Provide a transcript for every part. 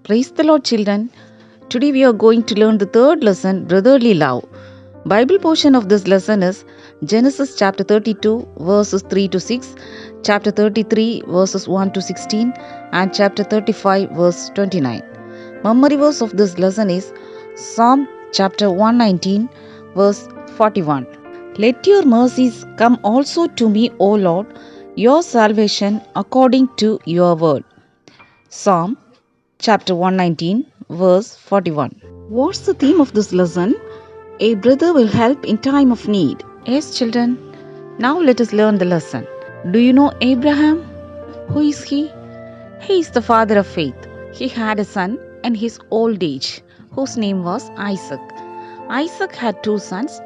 Praise the Lord, children. Today we are going to learn the third lesson, Brotherly Love. Bible portion of this lesson is Genesis chapter 32 verses 3 to 6, chapter 33 verses 1 to 16, and chapter 35 verse 29. Memory verse of this lesson is Psalm chapter 119 verse 41. Let your mercies come also to me, O Lord, your salvation according to your word. Psalm chapter 119 verse 41. What's the theme of this lesson? A brother will help in time of need. Yes, children. Now let us learn the lesson. Do you know Abraham? Who is he? He is the father of faith. He had a son in his old age whose name was Isaac. Isaac had two sons,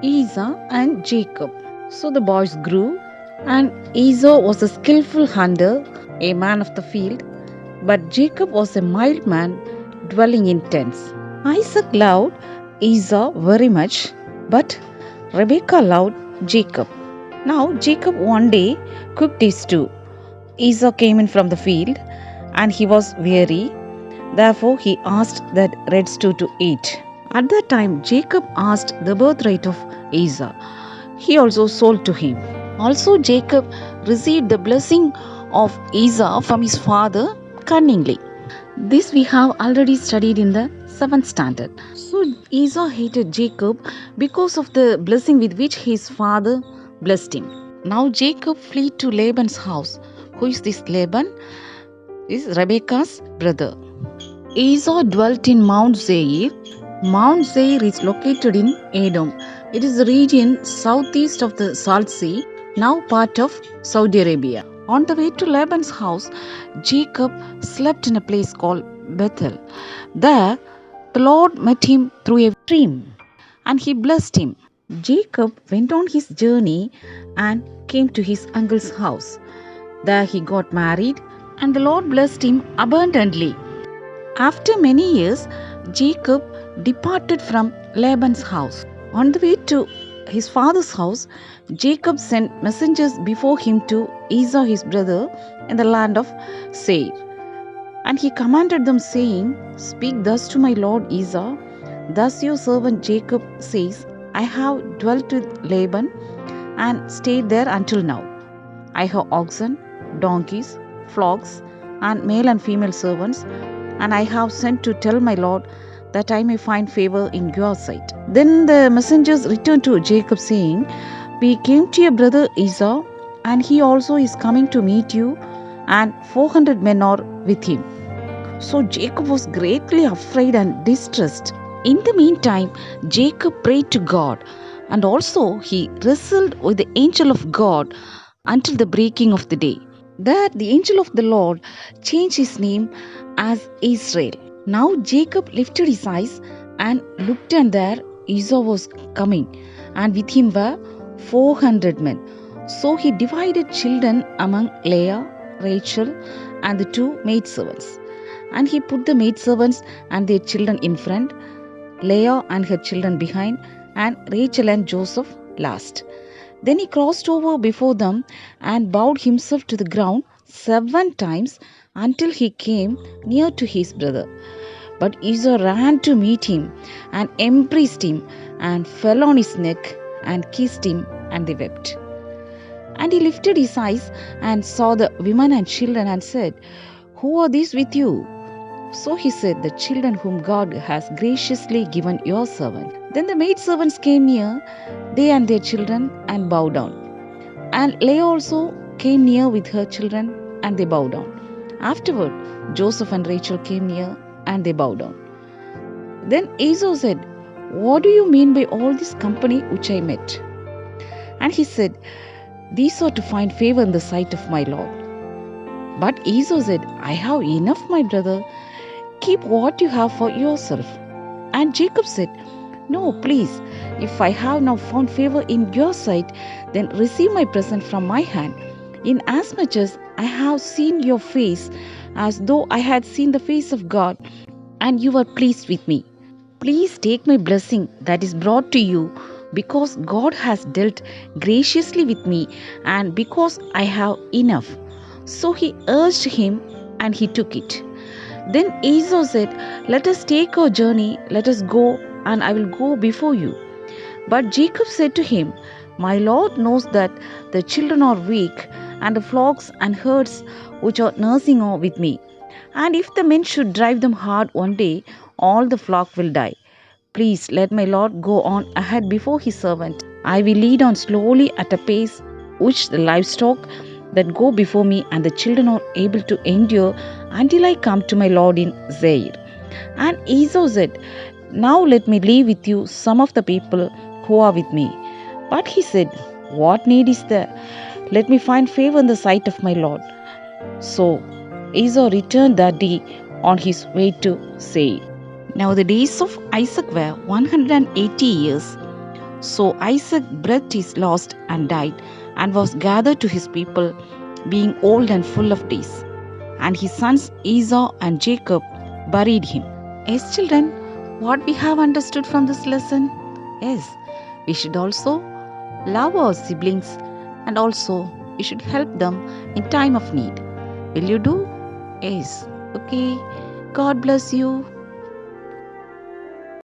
Esau and Jacob. So the boys grew, and Esau was a skillful hunter, a man of the field, but Jacob was a mild man dwelling in tents. Isaac loved Esau very much, but Rebekah loved Jacob. Now Jacob one day cooked his stew. Esau came in from the field, and he was weary. Therefore he asked that red stew to eat. At that time Jacob asked the birthright of Esau. He also sold to him. Also Jacob received the blessing of Esau from his father cunningly. This we have already studied in the 7th standard. So Esau hated Jacob because of the blessing with which his father blessed him. Now Jacob fled to Laban's house. Who is this Laban? Is Rebekah's brother. Esau dwelt in Mount Seir. Mount Seir is located in Edom. It is the region southeast of the Salt Sea, now part of Saudi Arabia. On the way to Laban's house, Jacob slept in a place called Bethel. There, the Lord met him through a dream, and he blessed him. Jacob went on his journey and came to his uncle's house. There he got married, and the Lord blessed him abundantly. After many years, Jacob departed from Laban's house. On the way to his father's house, Jacob sent messengers before him to Esau his brother in the land of Seir. And he commanded them, saying, Speak thus to my lord Esau, Thus your servant Jacob says, I have dwelt with Laban and stayed there until now. I have oxen, donkeys, flocks, and male and female servants, and I have sent to tell my lord that I may find favor in your sight. Then the messengers returned to Jacob, saying, We came to your brother Esau, and he also is coming to meet you, and 400 men are with him. So Jacob was greatly afraid and distressed. In the meantime, Jacob prayed to God, and also he wrestled with the angel of God until the breaking of the day. There the angel of the Lord changed his name as Israel. Now Jacob lifted his eyes and looked, and there Esau was coming, and with him were 400 men. So he divided children among Leah, Rachel, and the two maidservants. And he put the maidservants and their children in front, Leah and her children behind, and Rachel and Joseph last. Then he crossed over before them and bowed himself to the ground 7 times until he came near to his brother. But Esau ran to meet him and embraced him and fell on his neck and kissed him, and they wept. And he lifted his eyes and saw the women and children and said, Who are these with you? So he said, The children whom God has graciously given your servant. Then the maidservants came near, they and their children, and bowed down. And Leah also came near with her children, and they bowed down. Afterward, Joseph and Rachel came near, and they bowed down. Then Esau said, What do you mean by all this company which I met? And he said, These are to find favor in the sight of my Lord. But Esau said, I have enough, my brother. Keep what you have for yourself. And Jacob said, No, please, if I have now found favor in your sight, then receive my present from my hand, inasmuch as I have seen your face, as though I had seen the face of God, and you were pleased with me. Please take my blessing that is brought to you, because God has dealt graciously with me, and because I have enough. So he urged him and he took it. Then Esau said, "Let us take our journey, let us go, and I will go before you." But Jacob said to him, "My Lord knows that the children are weak, and the flocks and herds which are nursing are with me. And if the men should drive them hard one day, all the flock will die. Please let my Lord go on ahead before his servant. I will lead on slowly at a pace which the livestock that go before me and the children are able to endure until I come to my Lord in Zair." And Esau said, "Now let me leave with you some of the people who are with me." But he said, "What need is there? Let me find favor in the sight of my Lord." So Esau returned that day on his way to Seir. Now the days of Isaac were 180 years. So Isaac breathed his last and died, and was gathered to his people, being old and full of days. And his sons Esau and Jacob buried him. Yes, children, what we have understood from this lesson is we should also love our siblings, and also we should help them in time of need. Will you do? Yes. Okay. God bless you.